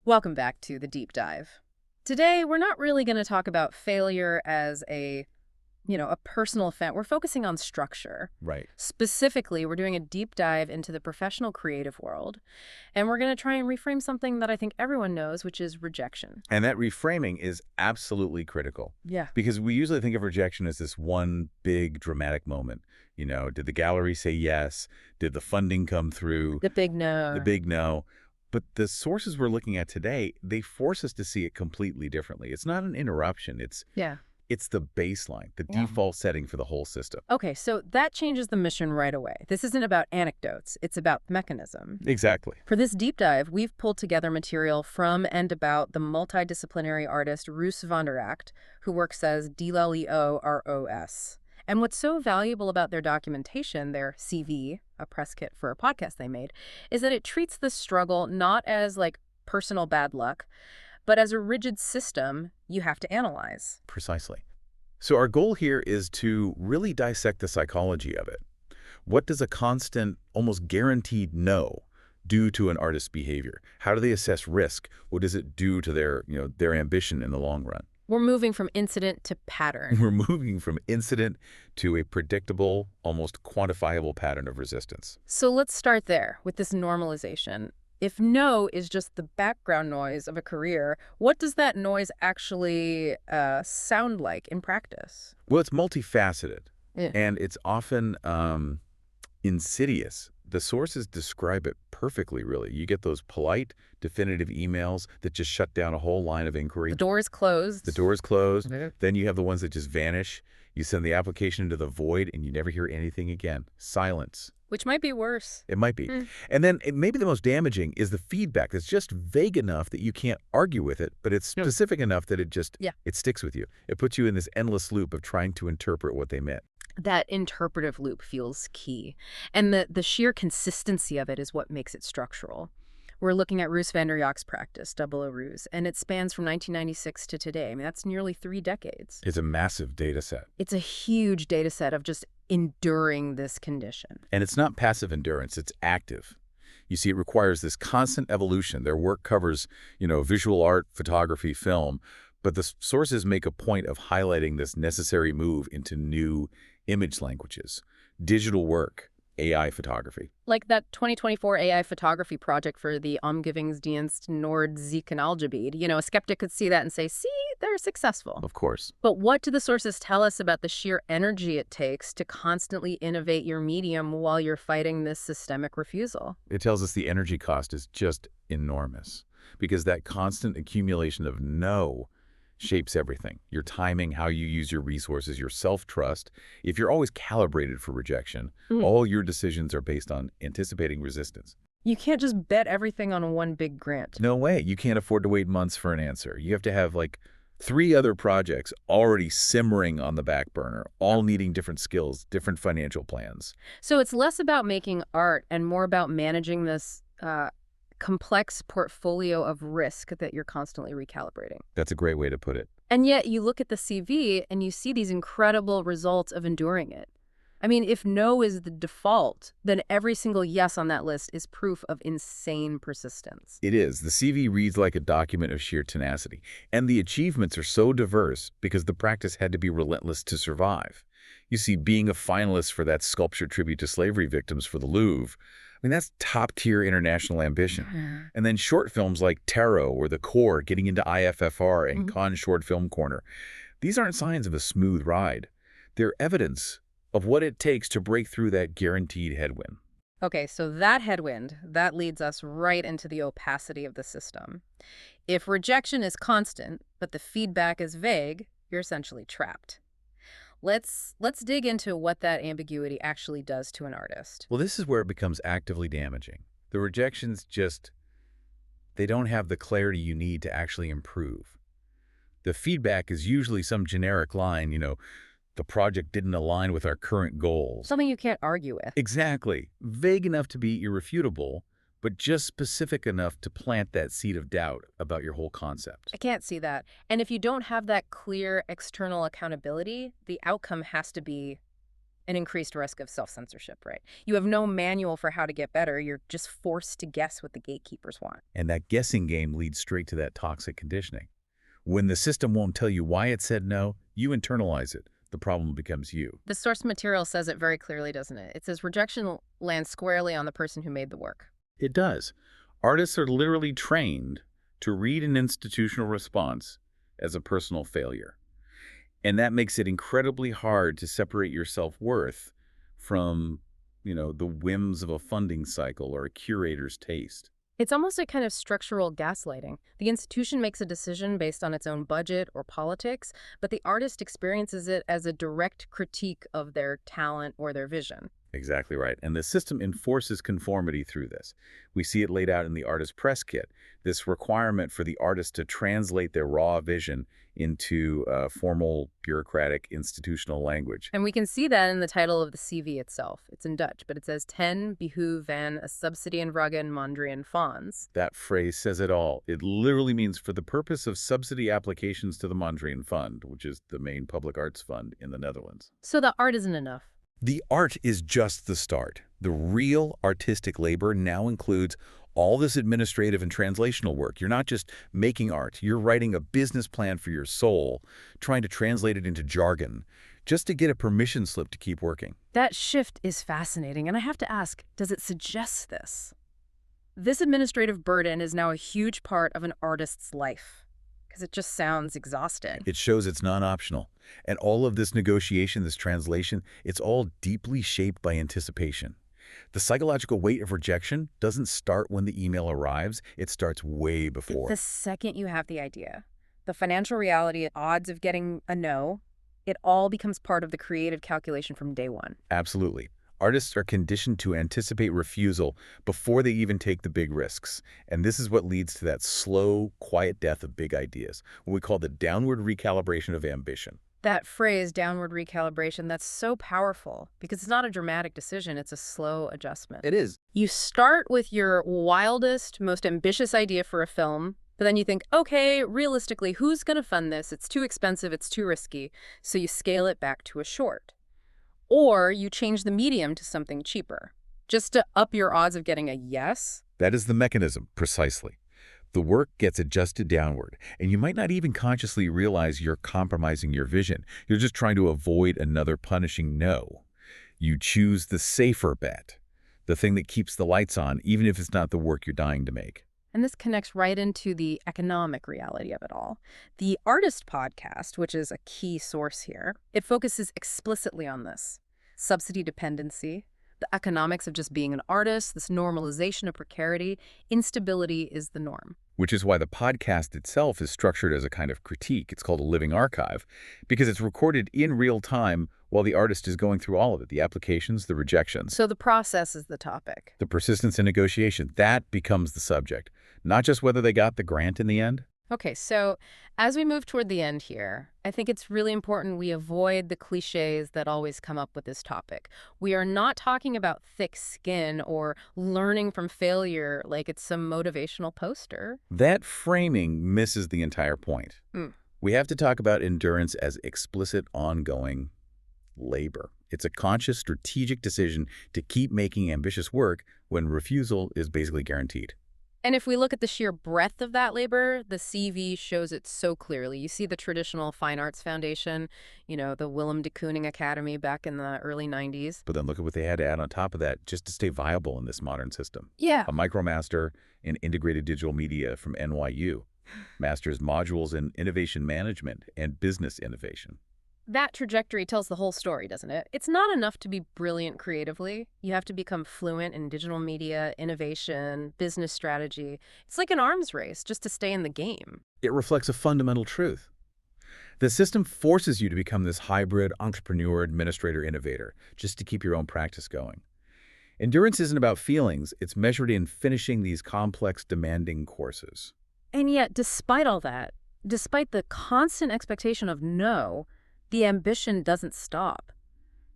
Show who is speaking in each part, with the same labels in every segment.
Speaker 1: Welcome back to the deep dive. Today, we're not really going to talk about failure as a personal event. We're focusing on structure.
Speaker 2: Right.
Speaker 1: Specifically, we're doing a deep dive into the professional creative world, and we're going to try and reframe something that I think everyone knows, which is rejection.
Speaker 2: And that reframing is absolutely critical
Speaker 1: Yeah.
Speaker 2: because we usually think of rejection as this one big dramatic moment. Did the gallery say yes? Did the funding come through?
Speaker 1: The big no.
Speaker 2: The big no. But the sources we're looking at today, they force us to see it completely differently. It's not an interruption.
Speaker 1: Yeah.
Speaker 2: It's the baseline, the
Speaker 1: Yeah.
Speaker 2: default setting for the whole system.
Speaker 1: Okay, so that changes the mission right away. This isn't about anecdotes. It's about mechanism.
Speaker 2: Exactly.
Speaker 1: For this deep dive, we've pulled together material from and about the multidisciplinary artist Roos van der Act, who works as DLEOROS. And what's so valuable about their documentation, their CV, a press kit for a podcast they made, is that it treats the struggle not as like personal bad luck, but as a rigid system you have to analyze.
Speaker 2: Precisely. So our goal here is to really dissect the psychology of it. What does a constant, almost guaranteed no do to an artist's behavior? How do they assess risk? What does it do to their ambition in the long run?
Speaker 1: We're moving from incident to pattern.
Speaker 2: We're moving from incident to a predictable, almost quantifiable pattern of resistance.
Speaker 1: So let's start there with this normalization. If no is just the background noise of a career, what does that noise actually sound like in practice?
Speaker 2: Well, it's multifaceted,
Speaker 1: Yeah.
Speaker 2: and it's often insidious. The sources describe it perfectly, really. You get those polite, definitive emails that just shut down a whole line of inquiry.
Speaker 1: The door is closed.
Speaker 2: The door is closed.
Speaker 1: Okay.
Speaker 2: Then you have the ones that just vanish. You send the application into the void, and you never hear anything again. Silence.
Speaker 1: Which might be worse.
Speaker 2: It might be.
Speaker 1: Hmm.
Speaker 2: And then maybe the most damaging is the feedback that's just vague enough that you can't argue with it, but it's specific enough that it sticks with you. It puts you in this endless loop of trying to interpret what they meant.
Speaker 1: That interpretive loop feels key. And the sheer consistency of it is what makes it structural. We're looking at Roos van der Jak's practice, Double O Roos, and it spans from 1996 to today. I mean, that's nearly 3 decades.
Speaker 2: It's a massive data set.
Speaker 1: It's a huge data set of just enduring this condition.
Speaker 2: And it's not passive endurance, it's active. You see, it requires this constant evolution. Their work covers, visual art, photography, film, but the sources make a point of highlighting this necessary move into new image languages, digital work, AI photography.
Speaker 1: Like that 2024 AI photography project for the Omgevingsdienst Noord-Ziekenalgebied. A skeptic could see that and say, see, they're successful.
Speaker 2: Of course.
Speaker 1: But what do the sources tell us about the sheer energy it takes to constantly innovate your medium while you're fighting this systemic refusal?
Speaker 2: It tells us the energy cost is just enormous because that constant accumulation of no shapes everything. Your timing, how you use your resources, your self-trust. If you're always calibrated for rejection, all your decisions are based on anticipating resistance.
Speaker 1: You can't just bet everything on one big grant.
Speaker 2: No way. You can't afford to wait months for an answer. You have to have 3 other projects already simmering on the back burner, all needing different skills, different financial plans.
Speaker 1: So it's less about making art and more about managing this complex portfolio of risk that you're constantly recalibrating.
Speaker 2: That's a great way to put it.
Speaker 1: And yet you look at the CV and you see these incredible results of enduring it. I mean, if no is the default, then every single yes on that list is proof of insane persistence.
Speaker 2: It is. The CV reads like a document of sheer tenacity. And the achievements are so diverse because the practice had to be relentless to survive. You see, being a finalist for that sculpture tribute to slavery victims for the Louvre, that's top-tier international ambition. And then short films like Tarot or The Core getting into IFFR and Cannes Short Film Corner. These aren't signs of a smooth ride. They're evidence of what it takes to break through that guaranteed headwind.
Speaker 1: Okay, so that headwind, that leads us right into the opacity of the system. If rejection is constant, but the feedback is vague, you're essentially trapped. Let's dig into what that ambiguity actually does to an artist.
Speaker 2: Well, this is where it becomes actively damaging. The rejections they don't have the clarity you need to actually improve. The feedback is usually some generic line, the project didn't align with our current goals.
Speaker 1: Something you can't argue with.
Speaker 2: Exactly. Vague enough to be irrefutable, but just specific enough to plant that seed of doubt about your whole concept.
Speaker 1: I can't see that. And if you don't have that clear external accountability, the outcome has to be an increased risk of self-censorship, right? You have no manual for how to get better. You're just forced to guess what the gatekeepers want.
Speaker 2: And that guessing game leads straight to that toxic conditioning. When the system won't tell you why it said no, you internalize it. The problem becomes you.
Speaker 1: The source material says it very clearly, doesn't it? It says rejection lands squarely on the person who made the work.
Speaker 2: It does. Artists are literally trained to read an institutional response as a personal failure. And that makes it incredibly hard to separate your self-worth from, the whims of a funding cycle or a curator's taste.
Speaker 1: It's almost a kind of structural gaslighting. The institution makes a decision based on its own budget or politics, but the artist experiences it as a direct critique of their talent or their vision.
Speaker 2: Exactly right. And the system enforces conformity through this. We see it laid out in the artist press kit, this requirement for the artist to translate their raw vision into formal, bureaucratic, institutional language.
Speaker 1: And we can see that in the title of the CV itself. It's in Dutch, but it says 10 behoe van a subsidienvragen Mondrian fonds.
Speaker 2: That phrase says it all. It literally means for the purpose of subsidy applications to the Mondrian Fund, which is the main public arts fund in the Netherlands.
Speaker 1: So the art isn't enough.
Speaker 2: The art is just the start. The real artistic labor now includes all this administrative and translational work. You're not just making art. You're writing a business plan for your soul, trying to translate it into jargon, just to get a permission slip to keep working.
Speaker 1: That shift is fascinating, and I have to ask, does it suggest this? This administrative burden is now a huge part of an artist's life, because it just sounds exhausting.
Speaker 2: It shows it's non-optional. And all of this negotiation, this translation, it's all deeply shaped by anticipation. The psychological weight of rejection doesn't start when the email arrives. It starts way before.
Speaker 1: The second you have the idea, the financial reality, odds of getting a no, it all becomes part of the creative calculation from day one.
Speaker 2: Absolutely. Artists are conditioned to anticipate refusal before they even take the big risks. And this is what leads to that slow, quiet death of big ideas, what we call the downward recalibration of ambition.
Speaker 1: That phrase, downward recalibration, that's so powerful because it's not a dramatic decision, it's a slow adjustment.
Speaker 2: It is.
Speaker 1: You start with your wildest, most ambitious idea for a film, but then you think, okay, realistically, who's going to fund this? It's too expensive, it's too risky. So you scale it back to a short. Or you change the medium to something cheaper, just to up your odds of getting a yes.
Speaker 2: That is the mechanism, precisely. The work gets adjusted downward, and you might not even consciously realize you're compromising your vision. You're just trying to avoid another punishing no. You choose the safer bet, the thing that keeps the lights on, even if it's not the work you're dying to make.
Speaker 1: And this connects right into the economic reality of it all. The Artist podcast, which is a key source here, it focuses explicitly on this. Subsidy dependency, the economics of just being an artist, this normalization of precarity, instability is the norm.
Speaker 2: Which is why the podcast itself is structured as a kind of critique. It's called a living archive, because it's recorded in real time while the artist is going through all of it, the applications, the rejections.
Speaker 1: So the process is the topic.
Speaker 2: The persistence in negotiation, that becomes the subject. Not just whether they got the grant in the end.
Speaker 1: Okay, so as we move toward the end here, I think it's really important we avoid the cliches that always come up with this topic. We are not talking about thick skin or learning from failure like it's some motivational poster.
Speaker 2: That framing misses the entire point. We have to talk about endurance as explicit, ongoing labor. It's a conscious, strategic decision to keep making ambitious work when refusal is basically guaranteed.
Speaker 1: And if we look at the sheer breadth of that labor, the CV shows it so clearly. You see the traditional Fine Arts Foundation, the Willem de Kooning Academy back in the early 90s.
Speaker 2: But then look at what they had to add on top of that just to stay viable in this modern system.
Speaker 1: Yeah.
Speaker 2: A micromaster in integrated digital media from NYU. Master's modules in innovation management and business innovation.
Speaker 1: That trajectory tells the whole story, doesn't it? It's not enough to be brilliant creatively. You have to become fluent in digital media, innovation, business strategy. It's like an arms race just to stay in the game.
Speaker 2: It reflects a fundamental truth. The system forces you to become this hybrid entrepreneur, administrator, innovator, just to keep your own practice going. Endurance isn't about feelings. It's measured in finishing these complex, demanding courses.
Speaker 1: And yet, despite all that, despite the constant expectation of no, the ambition doesn't stop.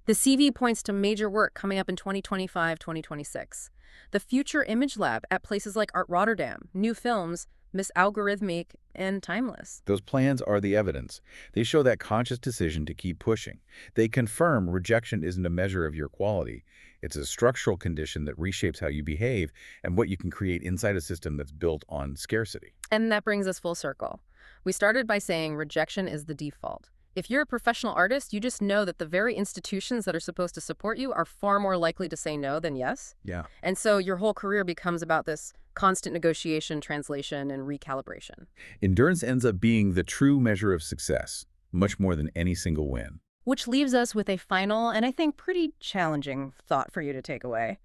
Speaker 1: The CV points to major work coming up in 2025, 2026. The Future Image Lab at places like Art Rotterdam, new films, misalgorithmic, and timeless.
Speaker 2: Those plans are the evidence. They show that conscious decision to keep pushing. They confirm rejection isn't a measure of your quality. It's a structural condition that reshapes how you behave and what you can create inside a system that's built on scarcity.
Speaker 1: And that brings us full circle. We started by saying rejection is the default. If you're a professional artist, you just know that the very institutions that are supposed to support you are far more likely to say no than yes.
Speaker 2: Yeah.
Speaker 1: And so your whole career becomes about this constant negotiation, translation, and recalibration.
Speaker 2: Endurance ends up being the true measure of success, much more than any single win.
Speaker 1: Which leaves us with a final and I think pretty challenging thought for you to take away.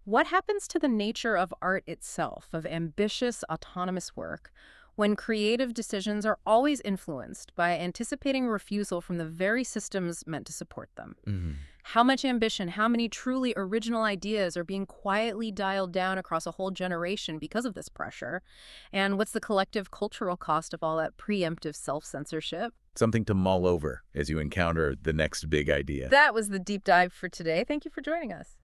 Speaker 1: What happens to the nature of art itself, of ambitious, autonomous work, when creative decisions are always influenced by anticipating refusal from the very systems meant to support them? How much ambition, how many truly original ideas are being quietly dialed down across a whole generation because of this pressure? And what's the collective cultural cost of all that preemptive self-censorship?
Speaker 2: Something to mull over as you encounter the next big idea.
Speaker 1: That was the deep dive for today. Thank you for joining us.